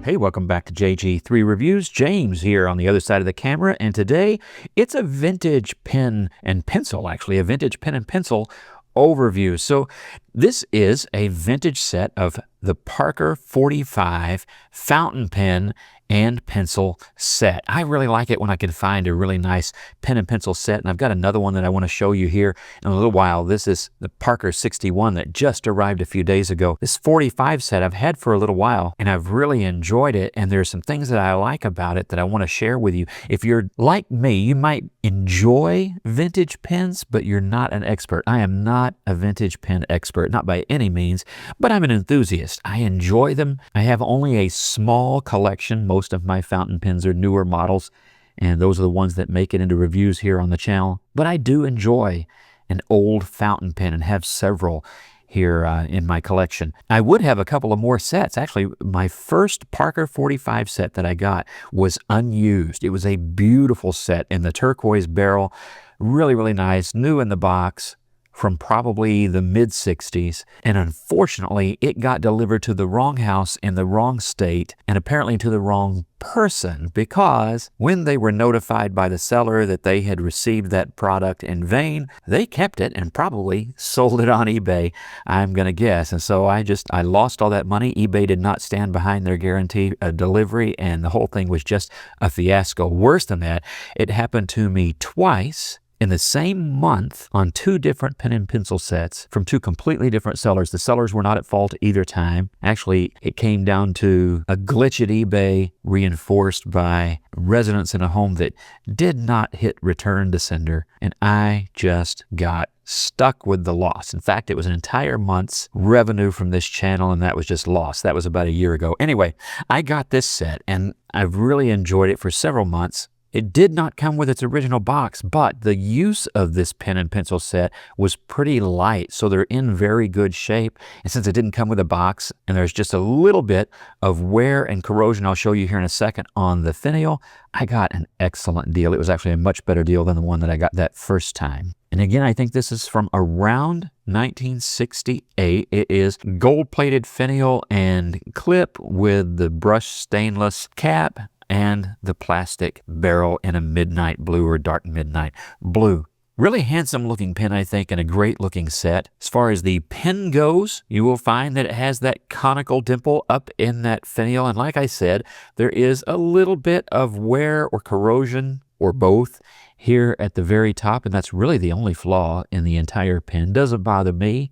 Hey, welcome back to JG3 Reviews. James here on the other side of the camera, and today it's a vintage pen and pencil, actually, a vintage pen and pencil overview. So this is a vintage set of the Parker 45 fountain pen and pencil set. I really like it when I can find a really nice pen and pencil set, and I've got another one that I want to show you here in a little while. This is the Parker 61 that just arrived a few days ago. This 45 set I've had for a little while, and I've really enjoyed it, and there's some things that I like about it that I want to share with you. If you're like me, you might enjoy vintage pens, but you're not an expert. I am not a vintage pen expert, not by any means, but I'm an enthusiast. I enjoy them. I have only a small collection. Most of my fountain pens are newer models, and those are the ones that make it into reviews here on the channel. But I do enjoy an old fountain pen and have several here in my collection. I would have a couple of more sets. Actually, my first Parker 45 set that I got was unused. It was a beautiful set in the turquoise barrel. Really, really nice. New in the box from probably the mid-60s, and unfortunately it got delivered to the wrong house in the wrong state and apparently to the wrong person, because when they were notified by the seller that they had received that product in vain, they kept it and probably sold it on eBay, I'm gonna guess. And so I lost all that money. eBay did not stand behind their guarantee of delivery, and the whole thing was just a fiasco. Worse than that, it happened to me twice in the same month on two different pen and pencil sets from two completely different sellers. The sellers were not at fault either time. Actually, it came down to a glitch at eBay reinforced by residents in a home that did not hit return to sender, and I just got stuck with the loss. In fact, it was an entire month's revenue from this channel, and that was just lost. That was about a year ago. Anyway, I got this set, and I've really enjoyed it for several months. It did not come with its original box, but the use of this pen and pencil set was pretty light, so they're in very good shape. And since it didn't come with a box, and there's just a little bit of wear and corrosion I'll show you here in a second on the finial, I got an excellent deal. It was actually a much better deal than the one that I got that first time. And again, I think this is from around 1968. It is gold-plated finial and clip with the brushed stainless cap and the plastic barrel in a midnight blue or dark midnight blue. Really handsome looking pen, I think, and a great looking set. As far as the pen goes, you will find that it has that conical dimple up in that finial. And like I said, there is a little bit of wear or corrosion or both here at the very top. And that's really the only flaw in the entire pen. Doesn't bother me.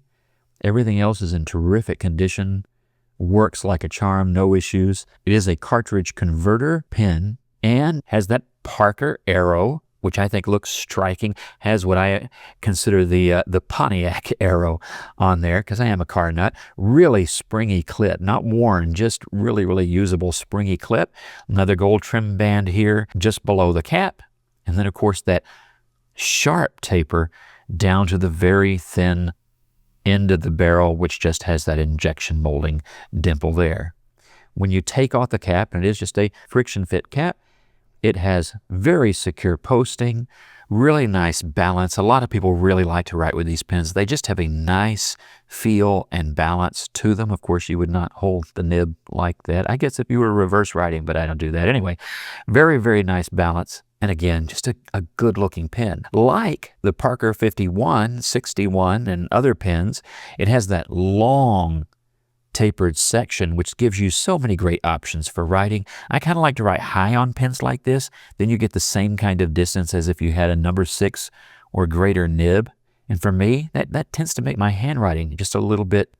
Everything else is in terrific condition. Works like a charm, no issues. It is a cartridge converter pen and has that Parker arrow, which I think looks striking. Has what I consider the Pontiac arrow on there, because I am a car nut. Really springy clip, not worn, just really, really usable springy clip. Another gold trim band here just below the cap. And then, of course, that sharp taper down to the very thin end of the barrel, which just has that injection molding dimple there. When you take off the cap, and it is just a friction fit cap, it has very secure posting, really nice balance. A lot of people really like to write with these pens. They just have a nice feel and balance to them. Of course, you would not hold the nib like that. I guess if you were reverse writing, but I don't do that. Anyway, very, very nice balance. And again, just a good-looking pen. Like the Parker 51, 61, and other pens, it has that long tapered section, which gives you so many great options for writing. I kind of like to write high on pens like this. Then you get the same kind of distance as if you had a number 6 or greater nib. And for me, that tends to make my handwriting just a little bit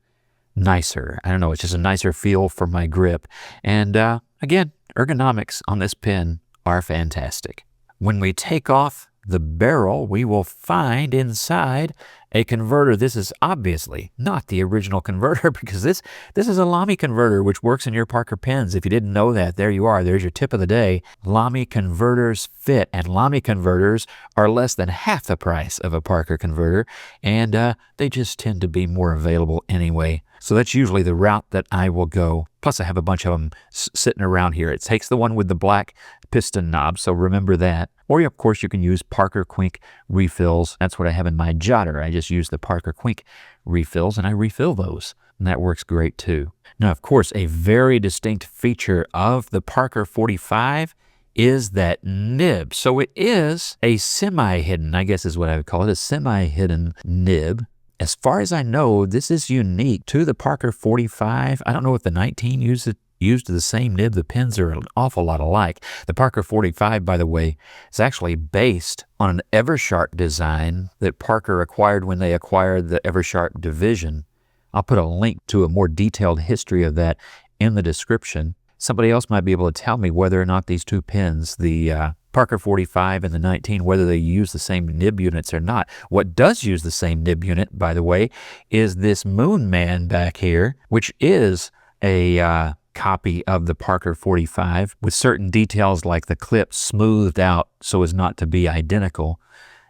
nicer. I don't know, it's just a nicer feel for my grip. And again, ergonomics on this pen are fantastic. When we take off the barrel, we will find inside a converter. This is obviously not the original converter, because this is a Lamy converter, which works in your Parker pens. If you didn't know that, there you are. There's your tip of the day. Lamy converters fit, and Lamy converters are less than half the price of a Parker converter, and they just tend to be more available anyway. So that's usually the route that I will go. Plus, I have a bunch of them sitting around here. It takes the one with the black piston knob, so remember that. Or, of course, you can use Parker Quink refills. That's what I have in my jotter. I just use the Parker Quink refills, and I refill those, and that works great too. Now, of course, a very distinct feature of the Parker 45 is that nib. So it is a semi-hidden, I guess is what I would call it, a semi-hidden nib. As far as I know, this is unique to the Parker 45. I don't know if the 19 used the same nib. The pins are an awful lot alike. The Parker 45, by the way, is actually based on an Eversharp design that Parker acquired when they acquired the Eversharp division. I'll put a link to a more detailed history of that in the description. Somebody else might be able to tell me whether or not these two pins, the Parker 45 and the 19, whether they use the same nib units or not. What does use the same nib unit, by the way, is this Moon Man back here, which is a copy of the Parker 45 with certain details like the clip smoothed out so as not to be identical.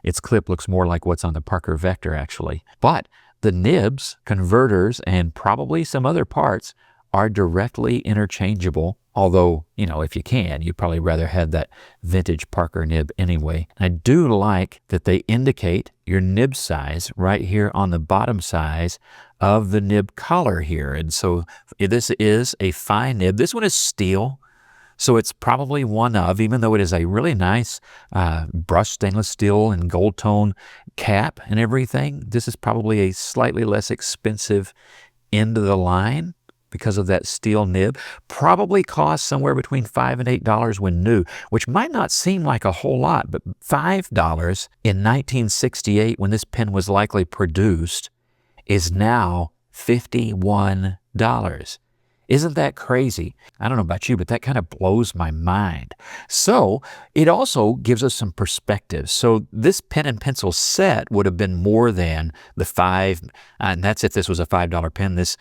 Its clip looks more like what's on the Parker Vector, actually. But the nibs, converters, and probably some other parts are directly interchangeable, although, if you can, you'd probably rather have that vintage Parker nib anyway. I do like that they indicate your nib size right here on the bottom size of the nib collar here. And so this is a fine nib. This one is steel, so it's probably one of, even though it is a really nice brushed stainless steel and gold tone cap and everything, this is probably a slightly less expensive end of the line because of that steel nib. Probably costs somewhere between $5 and $8 when new, which might not seem like a whole lot, but $5 in 1968, when this pen was likely produced, is now $51. Isn't that crazy? I don't know about you, but that kind of blows my mind. So it also gives us some perspective. So this pen and pencil set would have been more than the $5, and that's if this was a $5 pen. This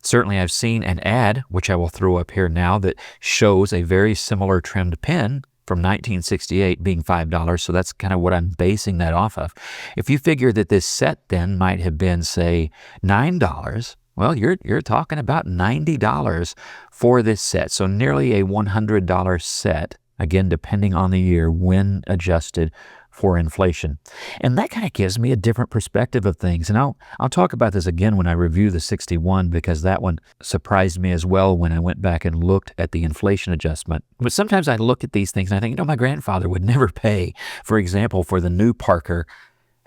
certainly I've seen an ad, which I will throw up here now, that shows a very similar trimmed pen from 1968 being $5, so that's kind of what I'm basing that off of. If you figure that this set then might have been, say, $9, well, you're talking about $90 for this set, so nearly a $100 set, again, depending on the year when adjusted for inflation. And that kind of gives me a different perspective of things. And I'll talk about this again when I review the 61, because that one surprised me as well when I went back and looked at the inflation adjustment. But sometimes I look at these things and I think, my grandfather would never pay, for example, for the new Parker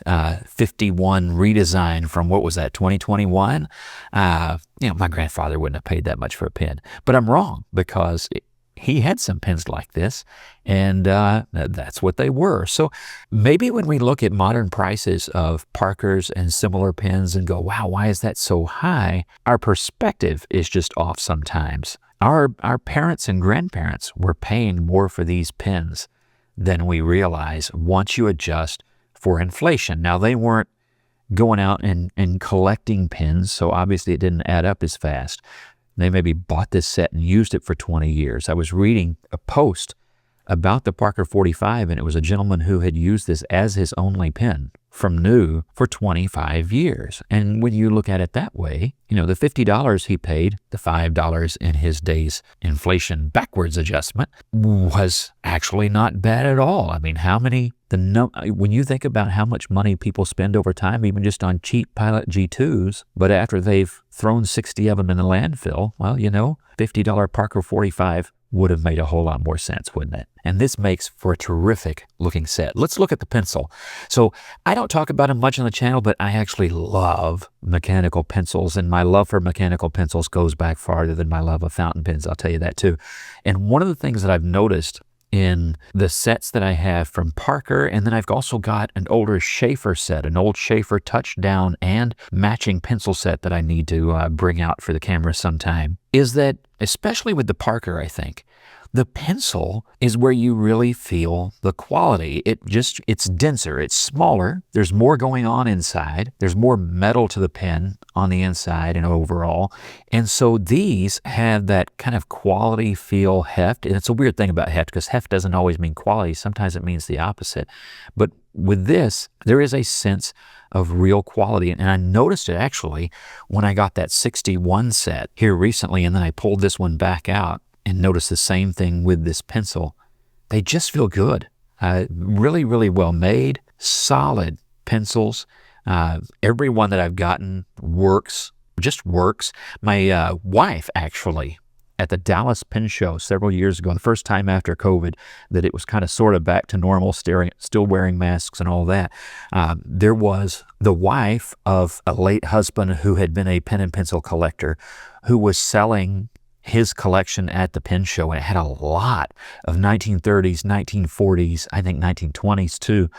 51 redesign from, what was that, 2021? My grandfather wouldn't have paid that much for a pen. But I'm wrong, because he had some pens like this, and that's what they were. So maybe when we look at modern prices of Parkers and similar pens and go, wow, why is that so high? Our perspective is just off sometimes. Our parents and grandparents were paying more for these pens than we realize once you adjust for inflation. Now, they weren't going out and collecting pens, so obviously it didn't add up as fast. They maybe bought this set and used it for 20 years. I was reading a post about the Parker 45, and it was a gentleman who had used this as his only pen from new for 25 years. And when you look at it that way, the $50 he paid, the $5 in his day's inflation backwards adjustment, was actually not bad at all. I mean, when you think about how much money people spend over time, even just on cheap Pilot G2s, but after they've thrown 60 of them in the landfill, well, $50 Parker 45 would have made a whole lot more sense, wouldn't it? And this makes for a terrific looking set. Let's look at the pencil. So I don't talk about them much on the channel, but I actually love mechanical pencils, and my love for mechanical pencils goes back farther than my love of fountain pens. I'll tell you that too. And one of the things that I've noticed in the sets that I have from Parker, and then I've also got an older Schaefer set, an old Schaefer touchdown and matching pencil set that I need to bring out for the camera sometime, is that, especially with the Parker, I think, the pencil is where you really feel the quality. It's denser, it's smaller, there's more going on inside, there's more metal to the pen on the inside and overall. And so these have that kind of quality feel, heft. And it's a weird thing about heft, because heft doesn't always mean quality. Sometimes it means the opposite. But with this, there is a sense of real quality. And I noticed it actually when I got that 61 set here recently, and then I pulled this one back out and noticed the same thing with this pencil. they just feel good. Really, really well made, solid pencils. Every one that I've gotten works, just works. My wife actually, at the Dallas Pen Show several years ago, the first time after COVID, that it was kind of sort of back to normal, still wearing masks and all that, there was the wife of a late husband who had been a pen and pencil collector who was selling his collection at the pen show, and it had a lot of 1930s, 1940s, I think 1920s too,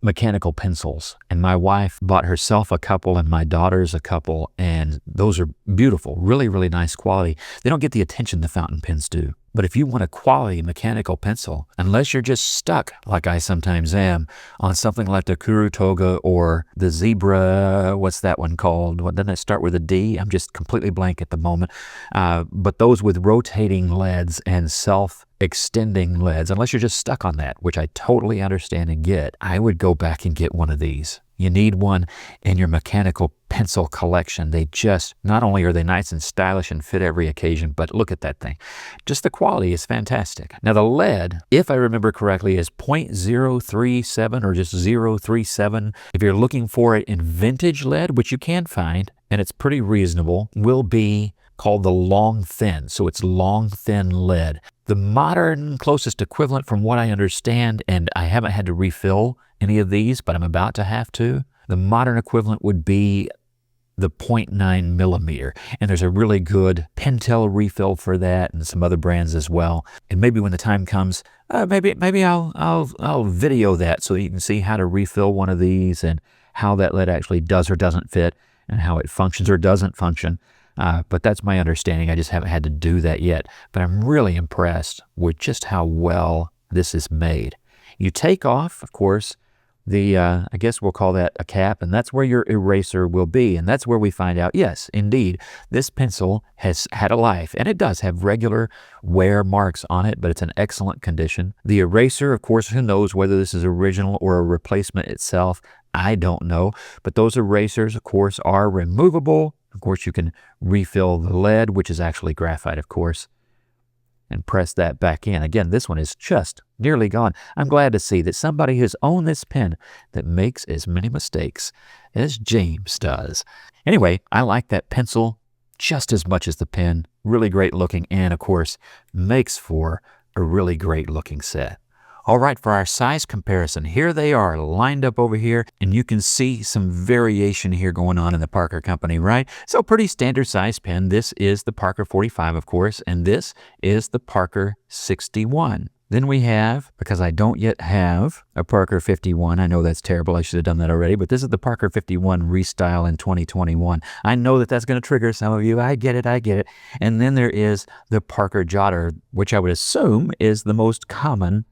mechanical pencils. And my wife bought herself a couple and my daughters a couple, and those are beautiful, really, really nice quality. They don't get the attention the fountain pens do. But if you want a quality mechanical pencil, unless you're just stuck, like I sometimes am, on something like the Kurutoga or the Zebra, what's that one called? What, doesn't it start with a D? I'm just completely blank at the moment. But those with rotating leads and self-extending leads, unless you're just stuck on that, which I totally understand and get, I would go back and get one of these. You need one in your mechanical pencil collection. They just, not only are they nice and stylish and fit every occasion, but look at that thing. Just the quality is fantastic. Now the lead, if I remember correctly, is .037 or just 037. If you're looking for it in vintage lead, which you can find, and it's pretty reasonable, will be called the long thin. So it's long thin lead. The modern closest equivalent, from what I understand, and I haven't had to refill any of these, but I'm about to have to, the modern equivalent would be the 0.9 millimeter. And there's a really good Pentel refill for that, and some other brands as well. And maybe when the time comes, maybe I'll video that so you can see how to refill one of these and how that lead actually does or doesn't fit and how it functions or doesn't function. But that's my understanding. I just haven't had to do that yet. But I'm really impressed with just how well this is made. You take off, of course, the, I guess we'll call that a cap, and that's where your eraser will be. And that's where we find out, yes, indeed, this pencil has had a life, and it does have regular wear marks on it, but it's in excellent condition. The eraser, of course, who knows whether this is original or a replacement itself? I don't know. But those erasers, of course, are removable. Of course, you can refill the lead, which is actually graphite, of course, and press that back in. Again, this one is just nearly gone. I'm glad to see that somebody has owned this pen that makes as many mistakes as James does. Anyway, I like that pencil just as much as the pen. Really great looking, and of course, makes for a really great looking set. All right, for our size comparison, here they are lined up over here, and you can see some variation here going on in the Parker Company, right? So pretty standard size pen. This is the Parker 45, of course, and this is the Parker 61. Then we have, because I don't yet have a Parker 51, I know that's terrible, I should have done that already, but this is the Parker 51 Restyle in 2021. I know that that's going to trigger some of you. I get it. And then there is the Parker Jotter, which I would assume is the most common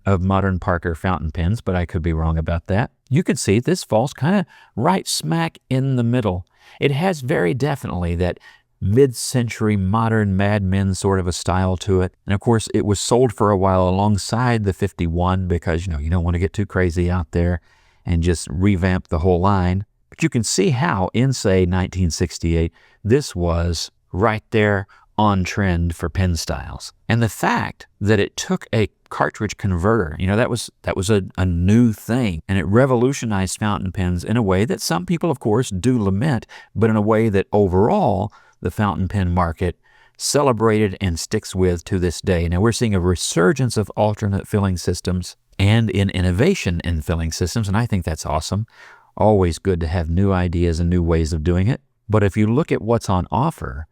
of modern Parker fountain pens, but I could be wrong about that. You can see this falls kind of right smack in the middle. It has very definitely that mid-century modern Mad Men sort of a style to it. And of course, it was sold for a while alongside the 51 because, you don't want to get too crazy out there and just revamp the whole line. But you can see how in, say, 1968, this was right there on trend for pen styles. And the fact that it took a cartridge converter, that was a new thing, and it revolutionized fountain pens in a way that some people, of course, do lament, but in a way that overall the fountain pen market celebrated and sticks with to this day. Now we're seeing a resurgence of alternate filling systems and in innovation in filling systems, and I think that's awesome. Always good to have new ideas and new ways of doing it. But if you look at what's on offer,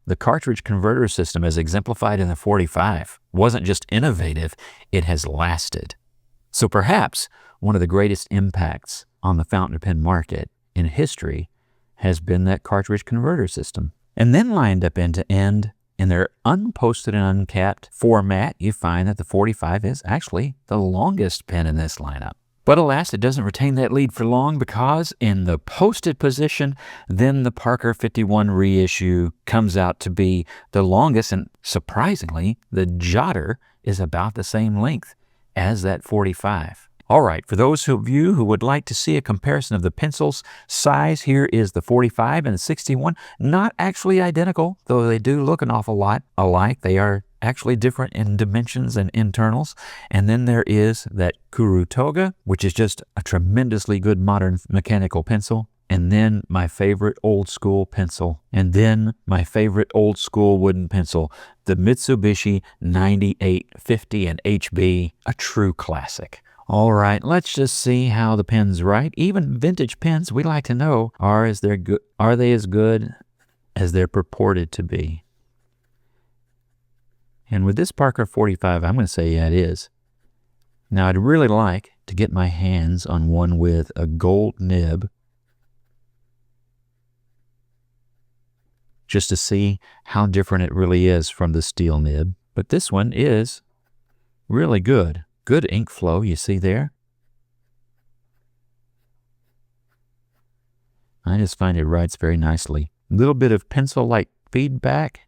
the cartridge converter system, as exemplified in the 45, wasn't just innovative, it has lasted. So perhaps one of the greatest impacts on the fountain pen market in history has been that cartridge converter system. And then lined up end to end in their unposted and uncapped format, you find that the 45 is actually the longest pen in this lineup. But alas, it doesn't retain that lead for long because in the posted position, then the Parker 51 reissue comes out to be the longest, and surprisingly, the Jotter is about the same length as that 45. All right, for those of you who would like to see a comparison of the pencil's size, here is the 45 and the 61. Not actually identical, though they do look an awful lot alike. They are actually different in dimensions and internals. And then there is that Kurutoga, which is just a tremendously good modern mechanical pencil. And then my favorite old school pencil. And then my favorite old school wooden pencil, the Mitsubishi 9850 and HB, a true classic. All right, let's just see how the pen's write. Even vintage pens, we like to know, are they as good as they're purported to be? And with this Parker 45, I'm going to say, yeah, it is. Now, I'd really like to get my hands on one with a gold nib, just to see how different it really is from the steel nib. But this one is really good. Good ink flow, you see there. I just find it writes very nicely. A little bit of pencil-like feedback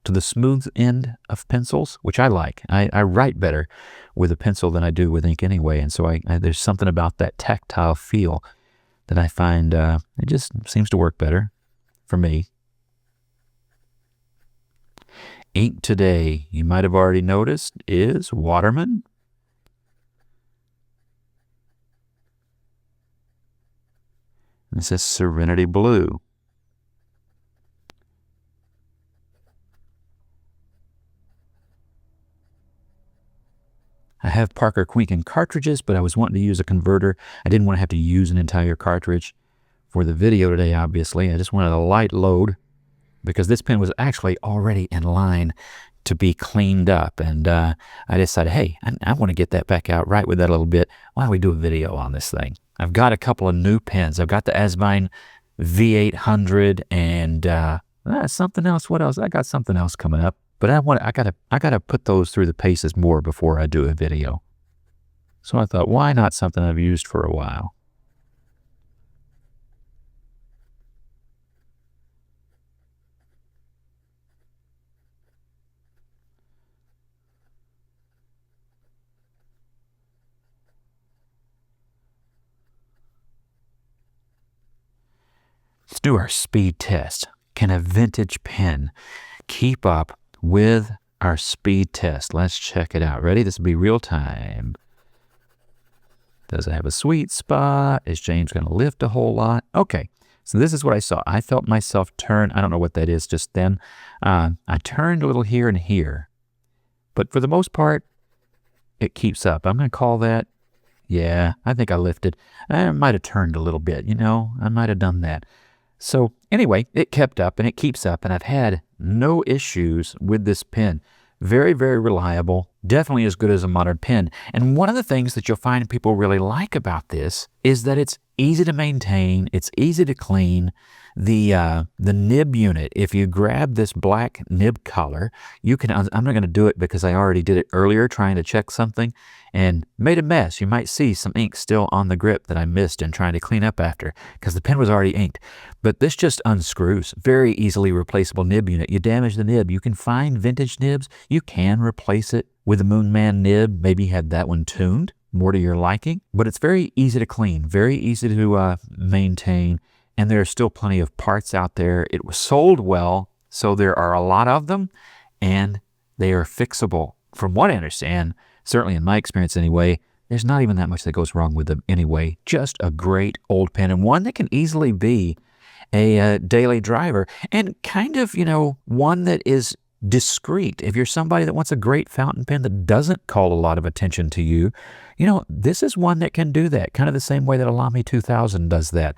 to the smooth end of pencils, which I like. I write better with a pencil than I do with ink anyway, and so there's something about that tactile feel that I find it just seems to work better for me. Ink today, you might have already noticed, is Waterman. This is Serenity Blue. I have Parker Queen cartridges, but I was wanting to use a converter. I didn't want to have to use an entire cartridge for the video today, obviously. I just wanted a light load because this pen was actually already in line to be cleaned up. And I decided, hey, I want to get that back out right with that a little bit. Why don't we do a video on this thing? I've got a couple of new pens. I've got the Asbine V800 and something else. What else? I got something else coming up. But I gotta put those through the paces more before I do a video. So I thought, why not something I've used for a while? Let's do our speed test. Can a vintage pen keep up with our speed test? Let's check it out. Ready? This will be real time. Does it have a sweet spot? Is James going to lift a whole lot? Okay, so this is what I saw. I felt myself turn. I don't know what that is just then. I turned a little here and here. But for the most part, it keeps up. I'm going to call that, yeah, I think I lifted. I might have turned a little bit, I might have done that. So anyway, it kept up and it keeps up, and I've had no issues with this pen. Very, very reliable, definitely as good as a modern pen. And one of the things that you'll find people really like about this is that it's easy to maintain, it's easy to clean. The nib unit, if you grab this black nib collar, you can, I'm not going to do it because I already did it earlier trying to check something and made a mess. You might see some ink still on the grip that I missed in trying to clean up after because the pen was already inked. But this just unscrews. Very easily replaceable nib unit. You damage the nib. You can find vintage nibs. You can replace it with a Moonman nib. Maybe have that one tuned more to your liking. But it's very easy to clean, very easy to maintain. And there are still plenty of parts out there. It was sold well, so there are a lot of them, and they are fixable. From what I understand, certainly in my experience anyway, there's not even that much that goes wrong with them anyway. Just a great old pen, and one that can easily be a daily driver, and kind of, one that is discreet. If you're somebody that wants a great fountain pen that doesn't call a lot of attention to you, this is one that can do that, kind of the same way that a Lamy 2000 does that.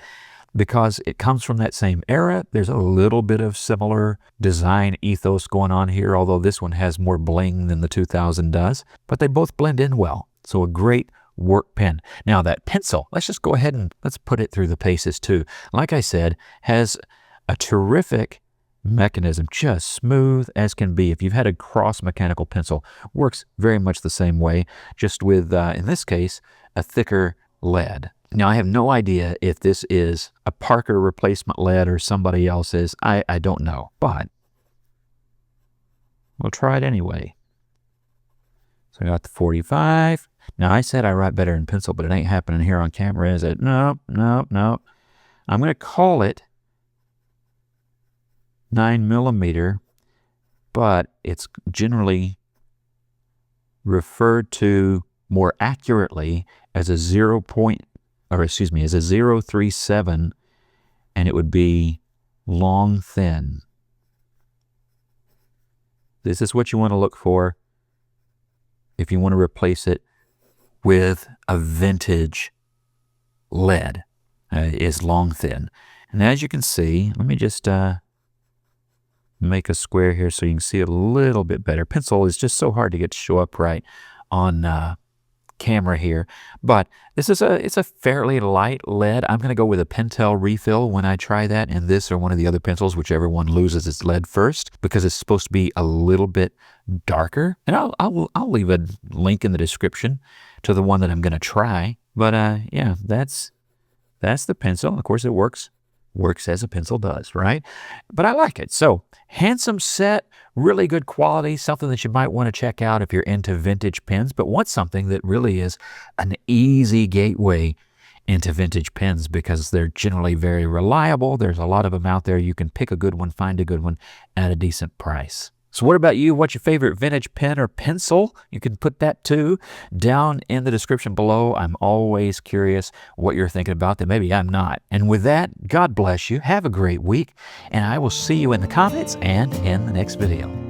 Because it comes from that same era. There's a little bit of similar design ethos going on here, although this one has more bling than the 2000 does. But they both blend in well. So a great work pen. Now that pencil, let's just go ahead and let's put it through the paces too. Like I said, has a terrific mechanism, just smooth as can be. If you've had a cross mechanical pencil, works very much the same way, just with, in this case, a thicker lead. Now, I have no idea if this is a Parker replacement lead or somebody else's. I don't know, but we'll try it anyway. So I got the 45. Now, I said I write better in pencil, but it ain't happening here on camera, is it? No. I'm going to call it 9mm. but it's generally referred to more accurately as a 037, and it would be long thin. This is what you want to look for if you want to replace it with a vintage lead, is long thin. And as you can see, let me just make a square here so you can see it a little bit better. Pencil is just so hard to get to show up right on camera here, but this is it's a fairly light lead. I'm going to go with a Pentel refill when I try that, and this or one of the other pencils, whichever one loses its lead first, because it's supposed to be a little bit darker. And I'll leave a link in the description to the one that I'm going to try. But yeah, that's the pencil. Of course, it works as a pencil does, right? But I like it. So, handsome set, really good quality, something that you might want to check out if you're into vintage pens, but want something that really is an easy gateway into vintage pens because they're generally very reliable. There's a lot of them out there. You can pick a good one, find a good one at a decent price. So what about you? What's your favorite vintage pen or pencil? You can put that too down in the description below. I'm always curious what you're thinking about that maybe I'm not. And with that, God bless you. Have a great week, and I will see you in the comments and in the next video.